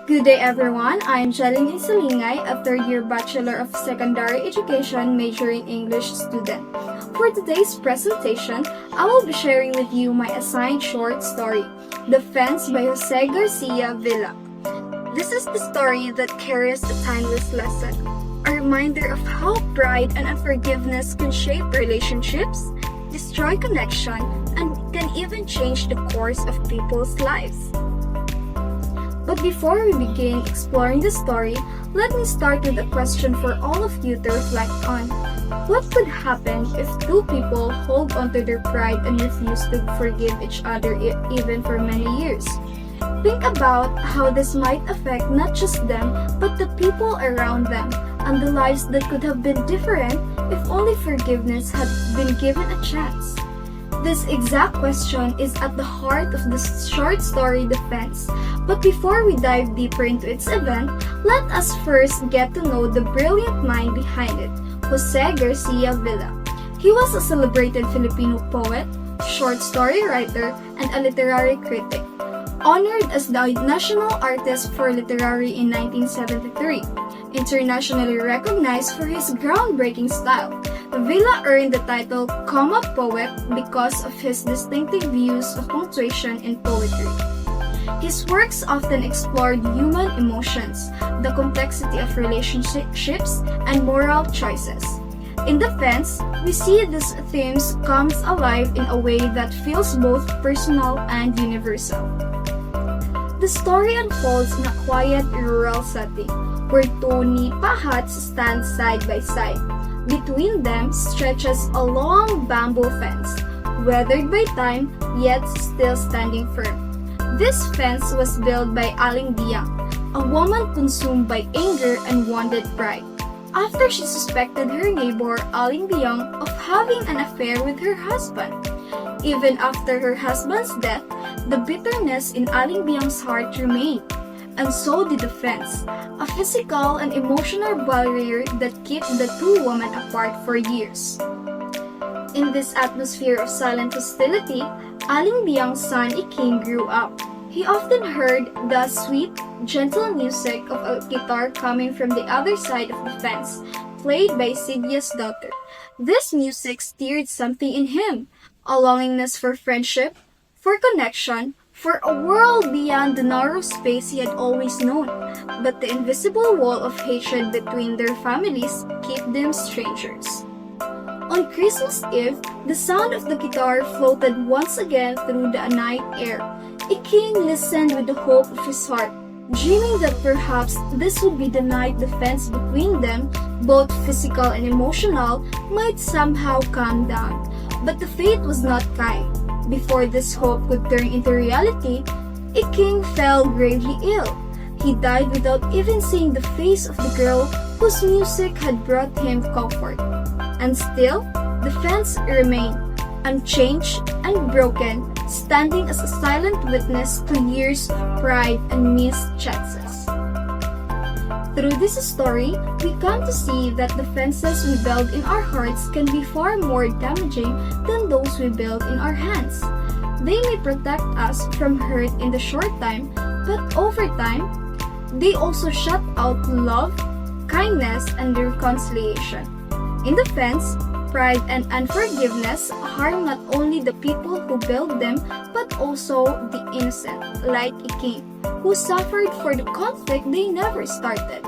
Good day everyone, I'm Jeline Hisalingay, a third-year Bachelor of Secondary Education majoring English student. For today's presentation, I will be sharing with you my assigned short story, The Fence by Jose Garcia Villa. This is the story that carries a timeless lesson, a reminder of how pride and unforgiveness can shape relationships, destroy connection, and can even change the course of people's lives. But before we begin exploring the story, let me start with a question for all of you to reflect on. What could happen if two people hold onto their pride and refuse to forgive each other even for many years? Think about how this might affect not just them, but the people around them, and the lives that could have been different if only forgiveness had been given a chance. This exact question is at the heart of the short story The Fence. But before we dive deeper into its event, let us first get to know the brilliant mind behind it, Jose Garcia Villa. He was a celebrated Filipino poet, short story writer, and a literary critic. Honored as the National Artist for Literary in 1973, internationally recognized for his groundbreaking style, Villa earned the title Comma Poet because of his distinctive views of punctuation in poetry. His works often explored human emotions, the complexity of relationships, and moral choices. In The Fence, we see these themes comes alive in a way that feels both personal and universal. The story unfolds in a quiet rural setting, where two nipa huts stand side by side. Between them stretches a long bamboo fence, weathered by time yet still standing firm. This fence was built by Aling Biang, a woman consumed by anger and wounded pride, after she suspected her neighbor Aling Biang of having an affair with her husband. Even after her husband's death, the bitterness in Aling Biang's heart remained, and so did the fence, a physical and emotional barrier that kept the two women apart for years. In this atmosphere of silent hostility, Aling Biang's son Iking grew up. He often heard the sweet, gentle music of a guitar coming from the other side of the fence, played by Sidia's daughter. This music stirred something in him, a longingness for friendship, for connection, for a world beyond the narrow space he had always known. But the invisible wall of hatred between their families kept them strangers. On Christmas Eve, the sound of the guitar floated once again through the night air. Iking listened with the hope of his heart, dreaming that perhaps this would be the night the fence between them, both physical and emotional, might somehow calm down. But the fate was not kind. Before this hope could turn into reality, Iking fell gravely ill. He died without even seeing the face of the girl whose music had brought him comfort. And still, the fence remained, unchanged and broken, standing as a silent witness to years of pride and missed chances. Through this story, we come to see that the fences we build in our hearts can be far more damaging than those we build in our hands. They may protect us from hurt in the short time, but over time, they also shut out love, kindness, and reconciliation. In the fence, pride and unforgiveness harm not only the people who build them, but also the innocent, like Iking, who suffered for the conflict they never started.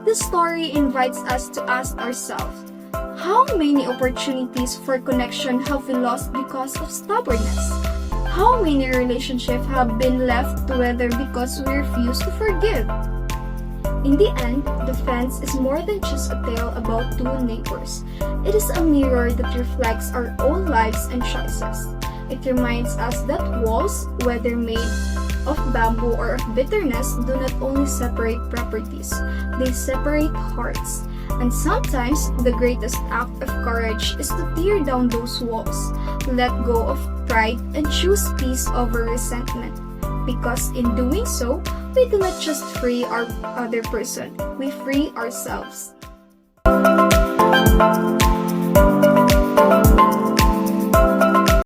This story invites us to ask ourselves, how many opportunities for connection have we lost because of stubbornness? How many relationships have been left to wither because we refuse to forgive? In the end, The Fence is more than just a tale about two neighbors. It is a mirror that reflects our own lives and choices. It reminds us that walls, whether made of bamboo or of bitterness, do not only separate properties, they separate hearts. And sometimes, the greatest act of courage is to tear down those walls, let go of pride, and choose peace over resentment. Because in doing so, we do not just free our other person, we free ourselves.